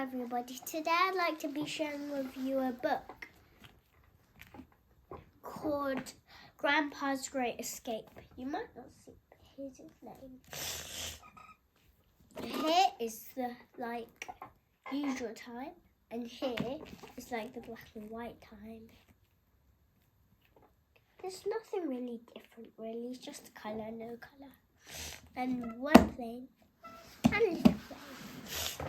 everybody. Today I'd like to be sharing with you a book called Grandpa's Great Escape. You might not see. Here's his name. Here is the usual time, and here is the black and white time. There's nothing really different, really. It's just colour, no colour, and one plane and a little plane.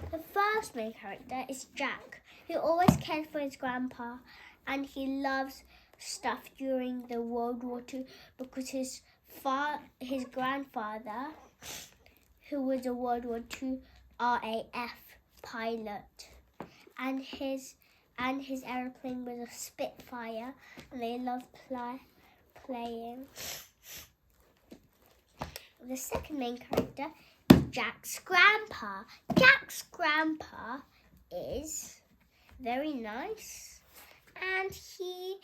The first main character is Jack, who always cares for his grandpa, and he loves stuff during the World War II because his grandfather, who was a World War II RAF pilot, and his aeroplane was a Spitfire, and they loved playing. The second main character is Jack's grandpa. Jack's grandpa is very nice, and he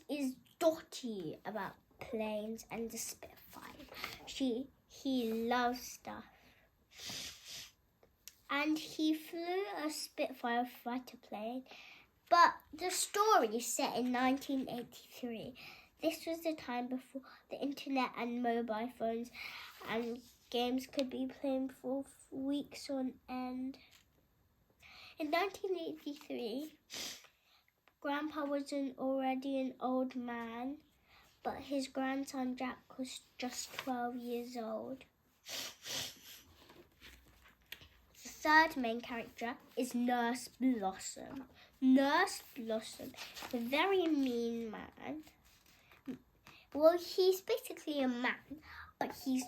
is dotty about planes and the Spitfire. He loves stuff. And he flew a Spitfire fighter plane. But the story is set in 1983. This was the time before the internet and mobile phones, and games could be played for weeks on end. In 1983, Grandpa was already an old man, but his grandson Jack was just 12 years old. The third main character is Nurse Blossom. Nurse Blossom is a very mean man. Well, he's basically a man, but he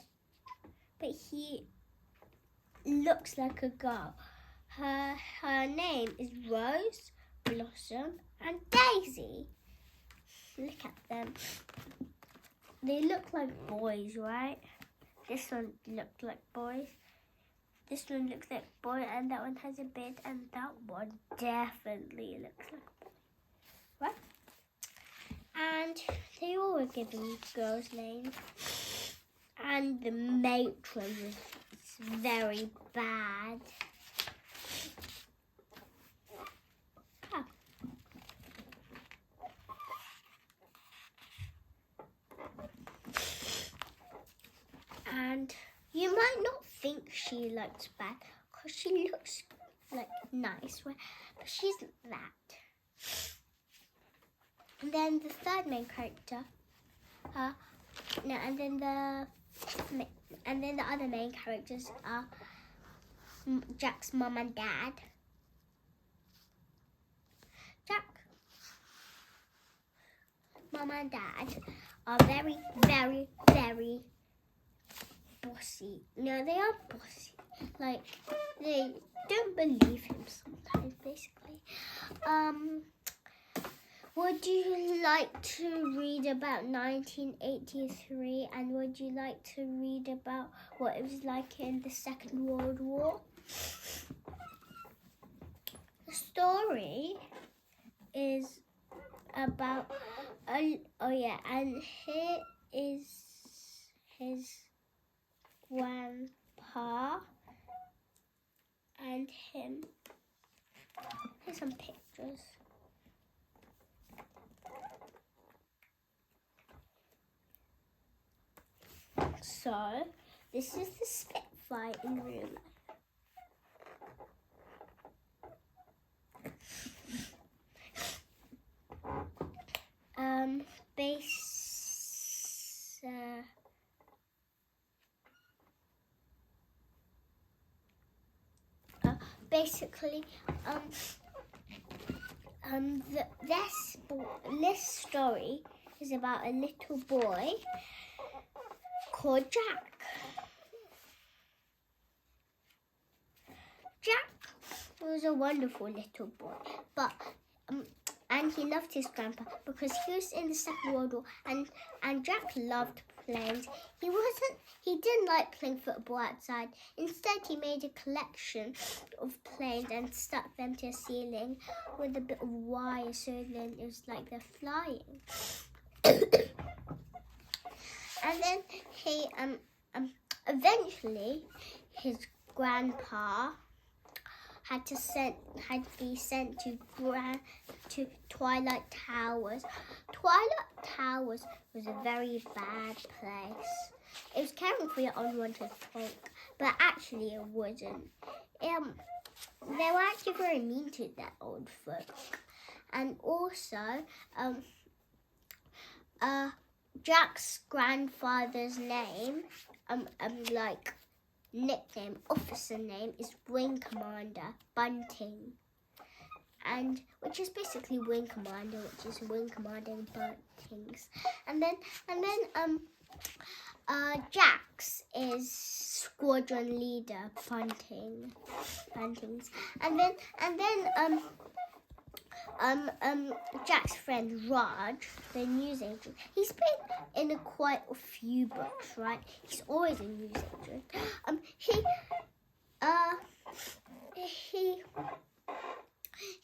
looks like a girl. Her name is Rose, Blossom, and Daisy. Look at them. They look like boys, right? This one looked like boys. This one looks like boy, and that one has a beard, and that one definitely looks like boy, right? And they all were given girls' names. And the matron was very bad. Oh. And you might not think she looks bad because she looks nice, right? But she's that. And then the third main character, and then the other main characters are Jack's mum and dad. Jack's mum and dad are very, very, very bossy. No, they are bossy. They don't believe him sometimes, basically. Would you like to read about 1983, and would you like to read about what it was like in the Second World War? The story is about, and here is his grandpa and him. Here's some pictures. So, this is the Spitfire in real life. Basically, this story is about a little boy called Jack. Jack was a wonderful little boy, and he loved his grandpa because he was in the Second World War, and Jack loved planes. He didn't like playing football outside. Instead, he made a collection of planes and stuck them to a ceiling with a bit of wire, so then it was like they're flying. And then he eventually his grandpa had to be sent to Twilight Towers. Twilight Towers was a very bad place. It was caring for your unwanted folk, but actually it wasn't. They were actually very mean to that old folk. And also, Jack's grandfather's name, nickname, officer name is Wing Commander Bunting, and which is basically Wing Commander, which is Wing Commander Buntings. And then Jax is Squadron Leader Buntings. And then Jack's friend Raj, the news agent, he's been in quite a few books, right? He's always a news agent.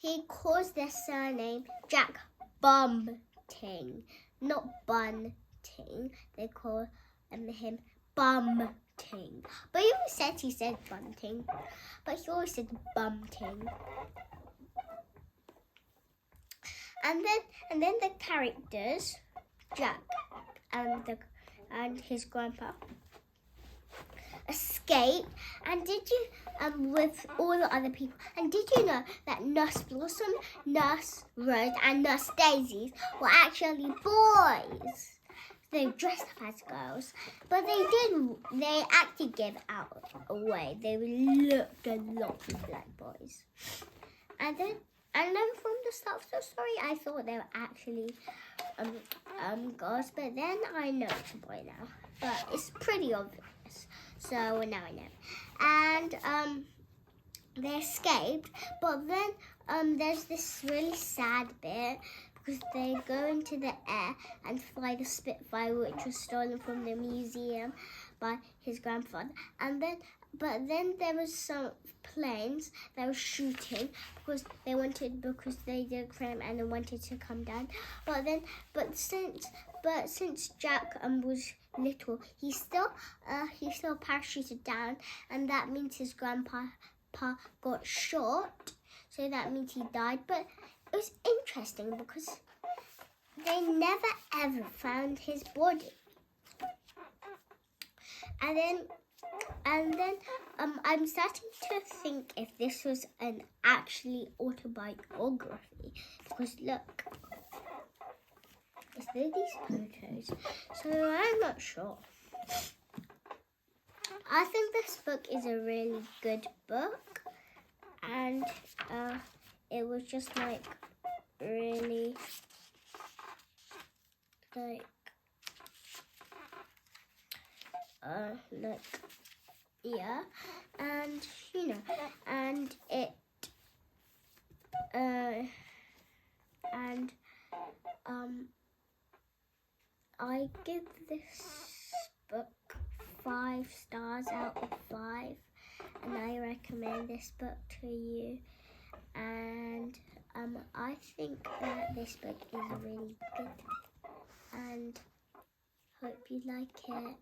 He calls their surname Jack Bumting, not Bunting. They call him Bumting. But he always said Bunting, but he always said Bumting. And then the characters, Jack and his grandpa, escaped. And did you with all the other people? And did you know that Nurse Blossom, Nurse Rose, and Nurse Daisies were actually boys? They dressed up as girls, but they actually gave out away. They looked a lot like boys. And then from the start of the story, I thought they were actually girls, but then I know it's a boy now. But it's pretty obvious, so now I know. And they escaped, but then there's this really sad bit because they go into the air and fly the Spitfire, which was stolen from the museum by his grandfather. But then there was some planes that were shooting because they did crime and they wanted to come down. But since Jack was little, he still parachuted down, and that means his grandpa got shot. So that means he died. But it was interesting because they never ever found his body. And then I'm starting to think if this was an actually autobiography, because look, it's these photos, so I'm not sure. I think this book is a really good book, and it was just really yeah, and and it I give this book 5 stars out of 5, and I recommend this book to you. And I think that this book is really good, and hope you like it.